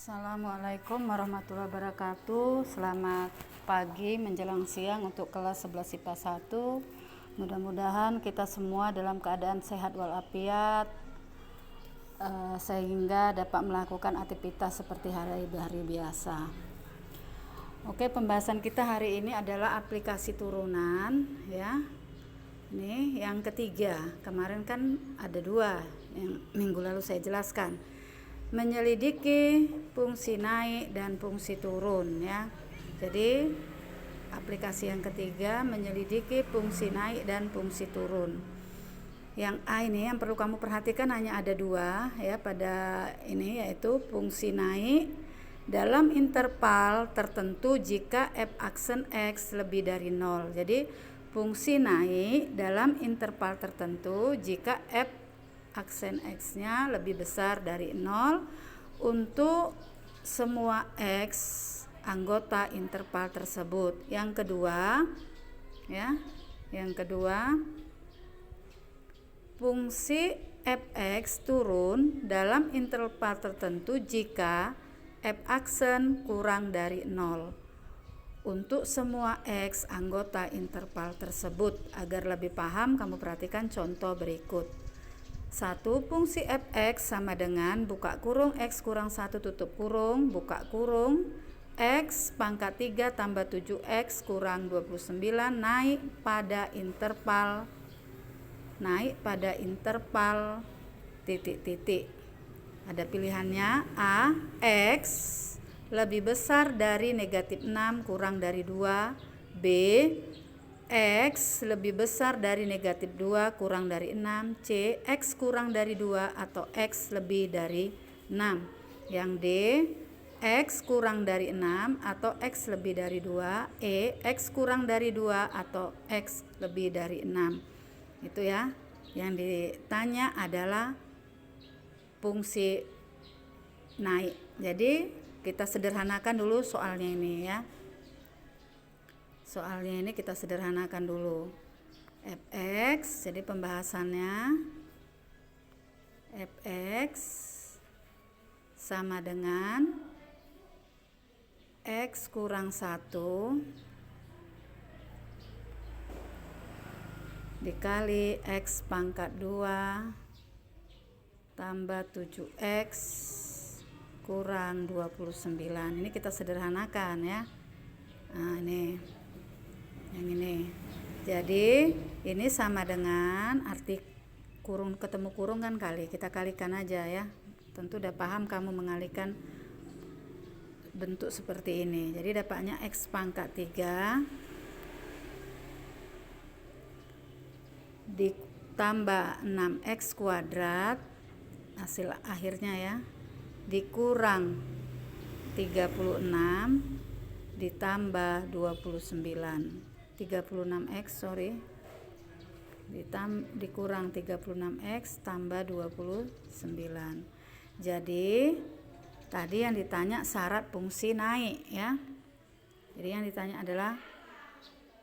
Assalamualaikum warahmatullahi wabarakatuh. Selamat pagi menjelang siang untuk kelas 11 IPA 1. Mudah-mudahan kita semua dalam keadaan sehat walafiat sehingga dapat melakukan aktivitas seperti hari-hari biasa. Oke, pembahasan kita hari ini adalah aplikasi turunan ya. Ini yang ketiga. Kemarin kan ada dua yang minggu lalu saya jelaskan. Menyelidiki fungsi naik dan fungsi turun ya. Jadi aplikasi yang ketiga menyelidiki fungsi naik dan fungsi turun. Yang A ini yang perlu kamu perhatikan hanya ada dua ya pada ini, yaitu fungsi naik dalam interval tertentu jika f aksen x lebih dari 0. Jadi fungsi naik dalam interval tertentu jika f aksen x-nya lebih besar dari 0 untuk semua x anggota interval tersebut. Yang kedua ya, fungsi fx turun dalam interval tertentu jika f aksen kurang dari 0 untuk semua x anggota interval tersebut. Agar lebih paham, kamu perhatikan contoh berikut. 1. Fungsi fx sama dengan buka kurung x kurang 1 tutup kurung buka kurung x pangkat 3 tambah 7x kurang 29 naik pada interval titik-titik. Ada pilihannya: A. X lebih besar dari negatif 6 kurang dari 2. B. X lebih besar dari negatif 2 kurang dari 6. C. X kurang dari 2 atau X lebih dari 6. Yang D. X kurang dari 6 atau X lebih dari 2. E. X kurang dari 2 atau X lebih dari 6. Itu ya. Yang ditanya adalah fungsi naik. Jadi kita sederhanakan dulu soalnya ini ya. Soalnya ini kita sederhanakan dulu. Fx, jadi pembahasannya Fx sama dengan X kurang 1 dikali X pangkat 2 tambah 7X kurang 29. Ini kita sederhanakan ya. Nah ini yang ini. Jadi ini sama dengan arti kurung ketemu kurung kan kali, kita kalikan aja ya. Tentu udah paham kamu mengalihkan bentuk seperti ini. Jadi dapatnya x pangkat 3 ditambah 6x kuadrat hasil akhirnya ya, dikurang 36 ditambah 36x dikurang 36x tambah 29. Jadi tadi yang ditanya syarat fungsi naik ya. Jadi yang ditanya adalah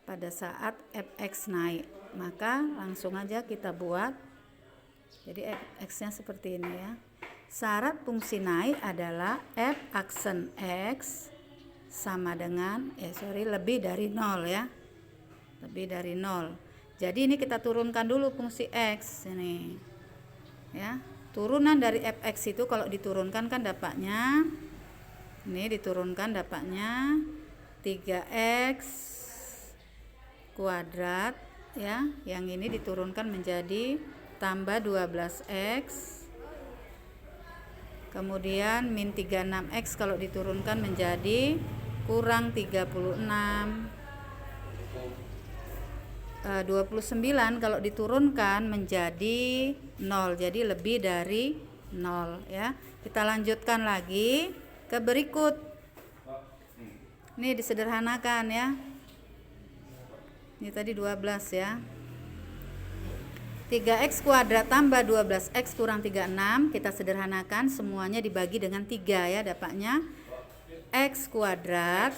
pada saat fx naik. Maka langsung aja kita buat. Jadi fx-nya seperti ini ya. Syarat fungsi naik adalah f aksen x sama dengan lebih dari 0 ya. Lebih dari 0. Jadi ini kita turunkan dulu fungsi x ini. Ya. Turunan dari fx itu kalau diturunkan kan dapatnya ini diturunkan dapatnya 3x kuadrat ya. Yang ini diturunkan menjadi tambah 12x. Kemudian min 36x kalau diturunkan menjadi kurang 36. 29 kalau diturunkan menjadi 0. Jadi lebih dari 0 ya. Kita lanjutkan lagi ke berikut. Ini disederhanakan ya. Ini tadi 12 ya. 3x kuadrat tambah 12x kurang 36 kita sederhanakan, semuanya dibagi dengan 3 ya. Dapatnya x kuadrat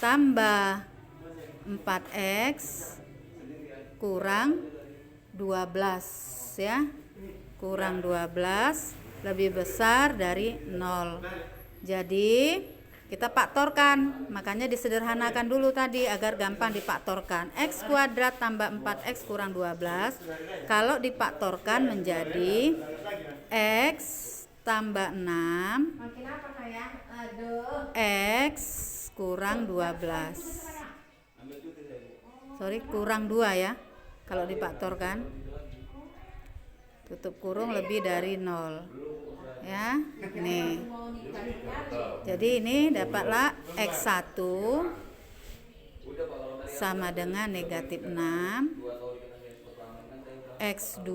tambah 4x kurang 12 ya. Kurang 12 lebih besar dari 0. Jadi kita faktorkan, makanya disederhanakan dulu tadi agar gampang difaktorkan. X kuadrat tambah 4x kurang 12 kalau difaktorkan menjadi X tambah 6 X kurang 12. Sorry, kurang 2 ya. Kalau difaktorkan tutup kurung lebih dari 0 ya. Nih, jadi ini dapatlah X1 sama dengan negatif 6, X2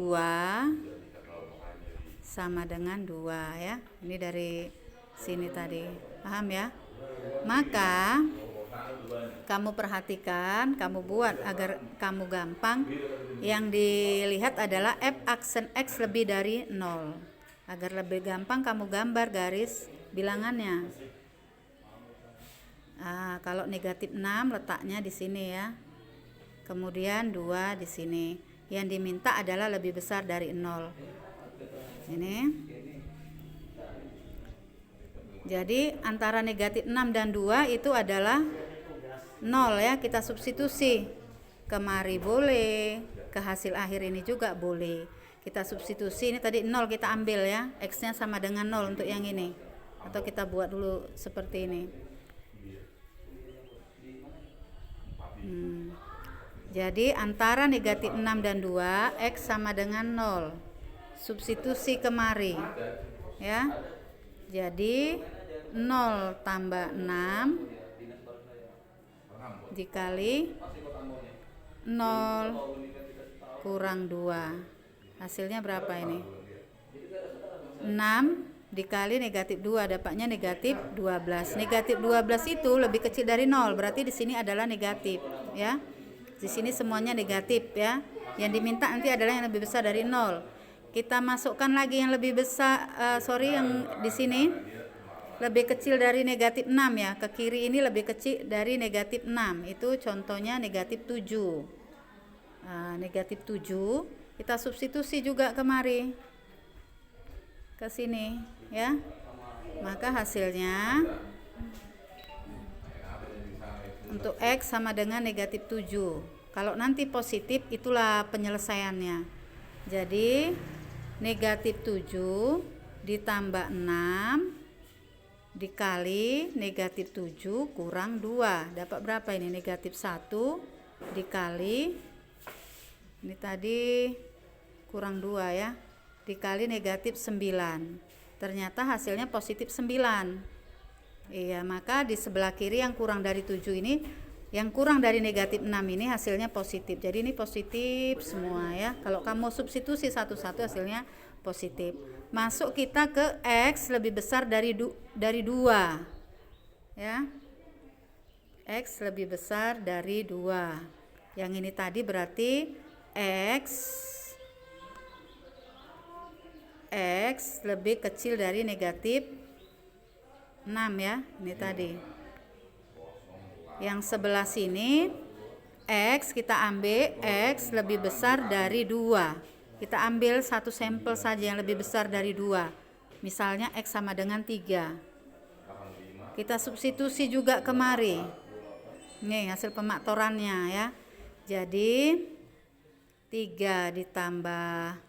sama dengan 2 ya. Ini dari sini tadi, paham ya? Maka kamu perhatikan, kamu buat agar kamu gampang. Yang dilihat adalah F aksen X lebih dari 0. Agar lebih gampang kamu gambar garis bilangannya. Nah, kalau negatif 6 letaknya di sini ya. Kemudian 2 di sini. Yang diminta adalah lebih besar dari 0. Ini. Jadi antara negatif 6 dan 2 itu adalah 0 ya. Kita substitusi. Kemari boleh, ke hasil akhir ini juga boleh. Kita substitusi, ini tadi 0 kita ambil ya. X-nya sama dengan 0 untuk yang ini. Atau kita buat dulu seperti ini. Jadi antara negatif 6 dan 2, X sama dengan 0. Substitusi kemari ya. Jadi 0 tambah 6 dikali 0 kurang 2. Hasilnya berapa ini? 6 dikali negatif 2, dapatnya negatif 12. Negatif 12 itu lebih kecil dari 0, berarti di sini adalah negatif ya. Di sini semuanya negatif ya. Yang diminta nanti adalah yang lebih besar dari 0. Kita masukkan lagi yang lebih besar, yang di sini lebih kecil dari negatif 6 ya. Ke kiri ini lebih kecil dari negatif 6. Itu contohnya negatif 7. Negatif 7 kita substitusi juga kemari ke sini ya. Maka hasilnya untuk X sama dengan negatif 7. Kalau nanti positif itulah penyelesaiannya. Jadi negatif 7 ditambah 6 dikali negatif 7 kurang 2. Dapat berapa ini? Negatif 1 dikali, ini tadi kurang 2 ya, dikali negatif 9. Ternyata hasilnya positif 9. Iya, maka di sebelah kiri yang kurang dari 7 ini, yang kurang dari negatif 6 ini hasilnya positif. Jadi ini positif semua ya. Kalau kamu substitusi satu-satu hasilnya positif. Masuk kita ke X lebih besar dari 2 ya. X lebih besar dari 2. Yang ini tadi berarti X lebih kecil dari negatif 6 ya. Ini tadi. Yang sebelah sini X kita ambil X lebih besar dari 2. Kita ambil satu sampel saja yang lebih besar dari 2. Misalnya X sama dengan 3. Kita substitusi juga kemari. Nih hasil pemaktorannya ya. Jadi 3 ditambah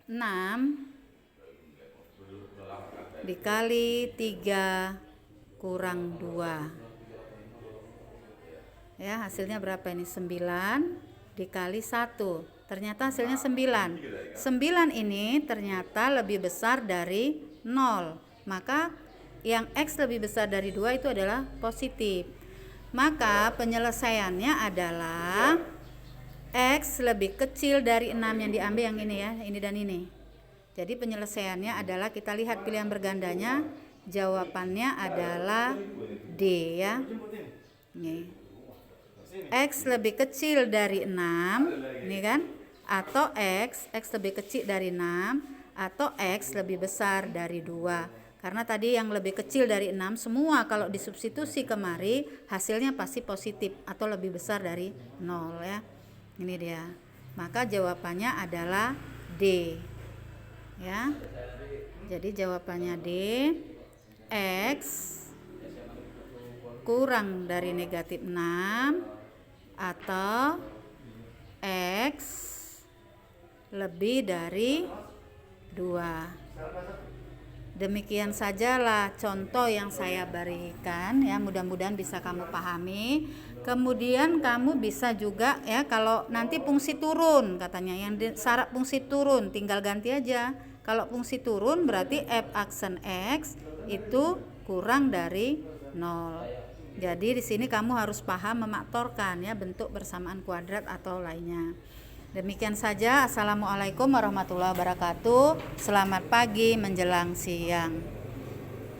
6 dikali 3 kurang 2. Ya, hasilnya berapa ini? 9 dikali 1. Ternyata hasilnya 9. 9 ini ternyata lebih besar dari 0. Maka yang X lebih besar dari 2 itu adalah positif. Maka penyelesaiannya adalah X lebih kecil dari 6 yang diambil yang ini ya, ini dan ini. Jadi penyelesaiannya adalah kita lihat pilihan bergandanya, jawabannya adalah D ya. Nih. X lebih kecil dari 6, ini kan? Atau X lebih kecil dari 6 atau X lebih besar dari 2. Karena tadi yang lebih kecil dari 6 semua kalau disubstitusi kemari hasilnya pasti positif atau lebih besar dari 0 ya. Ini dia. Maka jawabannya adalah D. Ya. Jadi jawabannya D. X kurang dari negatif 6 atau X lebih dari 2. Demikian sajalah contoh yang saya berikan ya, mudah-mudahan bisa kamu pahami. Kemudian kamu bisa juga ya, kalau nanti fungsi turun katanya, yang syarat fungsi turun tinggal ganti aja. Kalau fungsi turun berarti f aksen X itu kurang dari 0. Jadi di sini kamu harus paham memaktorkan ya, bentuk bersamaan kuadrat atau lainnya. Demikian saja. Assalamualaikum warahmatullahi wabarakatuh. Selamat pagi menjelang siang.